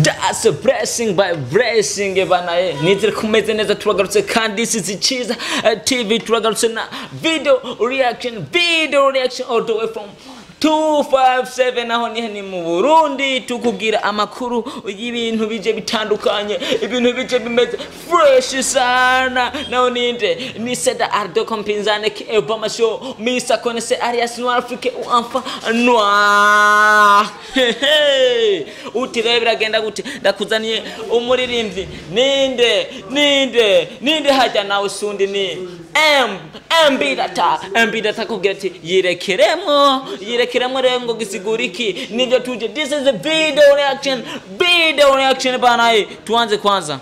That's a blessing by blessing banaye nizere kumeze neza turagarutse kandi Iciza TV turagarutse na video reaction all the way from 257 aho ni mu Burundi tukubwira amakuru y'ibintu bije bitandukanye ibintu bije bimeze fresh sana naho ninde ni Seda Ardo kompinzane ki Obama show misa connaisse Arias Noir Afrique ou enfant noir utirebera genda gute ndakuzaniye umuririmbyi ninde hajya nawe sundi ni MB Data kubwira ati yirekeremwo rero ngo gisigura iki nivyo tuje. This is a video reaction bana. Tuanze kwanza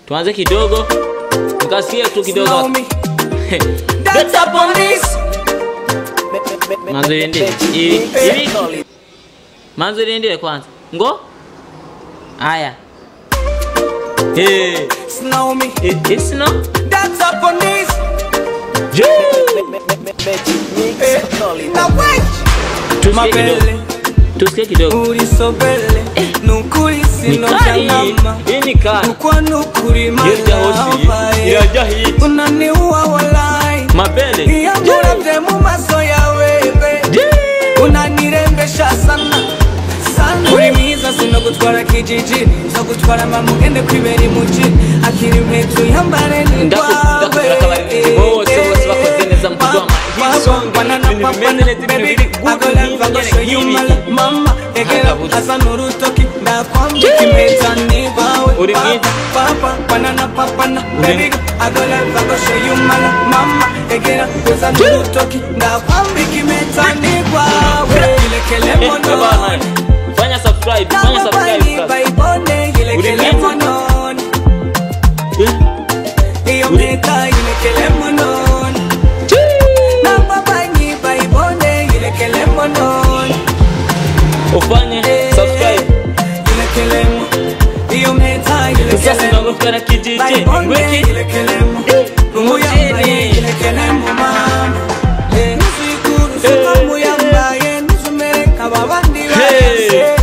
tuanze kidogo mkasikia tu kidogo manzo ndiye kwanza ngo aya Snow me, it's no that's up on this. Now wait, tusikie kidogo uri sobele nukuri sinochangama ukwa nukuri irajahi unaniua walai mapele yambura mtemu maso ya wewe unanirembesha sana urimiza sinogutwara kijijini nzogutwara mamugende kwibera imujini akiri impetu yambare ni kwawe bose bakoze neza mukudoma mama egera asa nurutoki ndakwambika impeta ni kwawe papa banana papana baby agola bagosho yumala mama egera asa nurutoki ndakwambika impeta ni kwawe ilekele mono fanya subscribe iyo meta ilekele monon na baba ni baibone ilekele monon ufanye subscribe ilekele iyo meta sasa tunakufanya kijiji wiki ilekele muyamba ilekele mama nusikuru sika muyamba nusumereka babandi base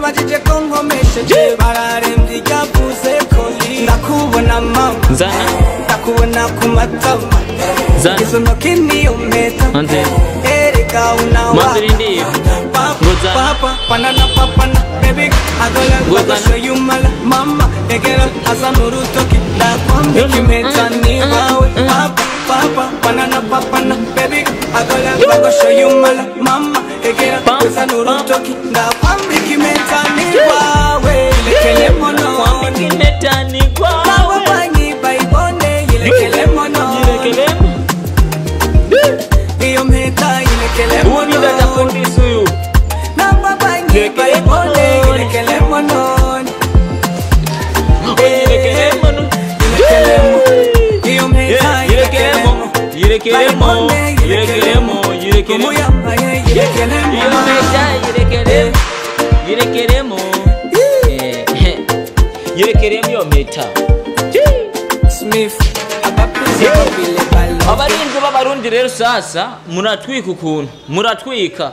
bajije kongo meshe bararembi yavuze ko ndakubona mama zana ndakubona kumatama zana isono kini umeta ande ereka unawa mandirindi papa panana papana baby agola show you mala mama egera asanurutoki ndakwambika impeta ni wawe papa panana papana baby agola show you mala mama egera asanurutoki ndakwambika impeta ni wawe ilekele mono impeta ni kwawe baba ni baibone ilekele mono iyo mpeta ilekele mono Data kondisuyu na baba ni baibone ilekele mono yirekeremwo meta Smith abarinzi b'abarundi rero sasa muratwika ukuntu muratwika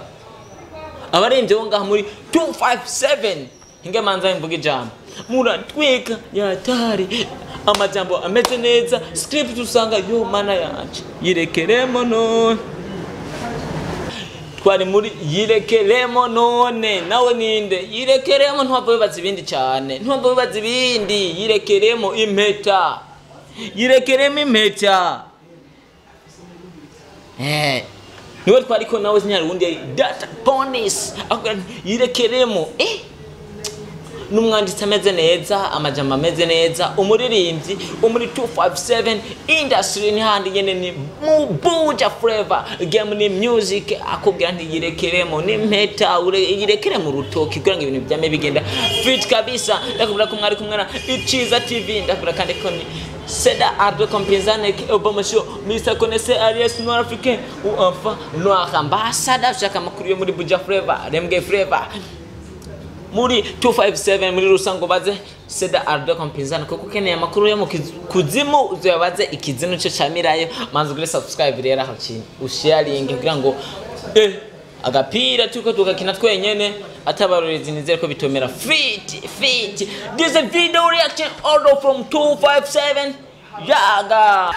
abarinzi bo ngaha muri 257 hinge manza imvuga ijambo muratwika yatari amajambo ameze neza script usanga yo mana yanje yirekeremo none twari muri yirekeremo none nawe ninde yirekeremo ntwava bibaza ibindi cyane ntwava bibaza ibindi yirekeremo impeta yirekeremo impeta niwe twariko nawe z'inyarundi data bonus akora yirekeremo n'umwanditsi ameze neza amajambo ameze neza umuririmbyi umuri 257 industry ni handi nyene ni mubuja flavor game ni music akubwira nti yirekeremo ni mpeta yirekeremo rutoki kugira ngo ibintu byame bigenda fit kabisa ndakubwira ko mwari kumwe na Iciza TV ndakubwira kandi ko ni Seda Ardo kompinzane ki Obama show misa connaisse Arias Noir Afrique ou enfant noir ambassadeur chaka makuru yo muri buja flavor remge flavor muri 257 muri rusango baze Seda Ardo kompinzana kuko keneye amakuru yo mu kuzimu uzoyabaze ikizino cyo camirayo manzi gure subscribe rero aho kintu usharing kugira ngo agapira tuko tukakina twenyene atabarorezi nizere ko bitomera fit this is a video reaction order from 257 yaga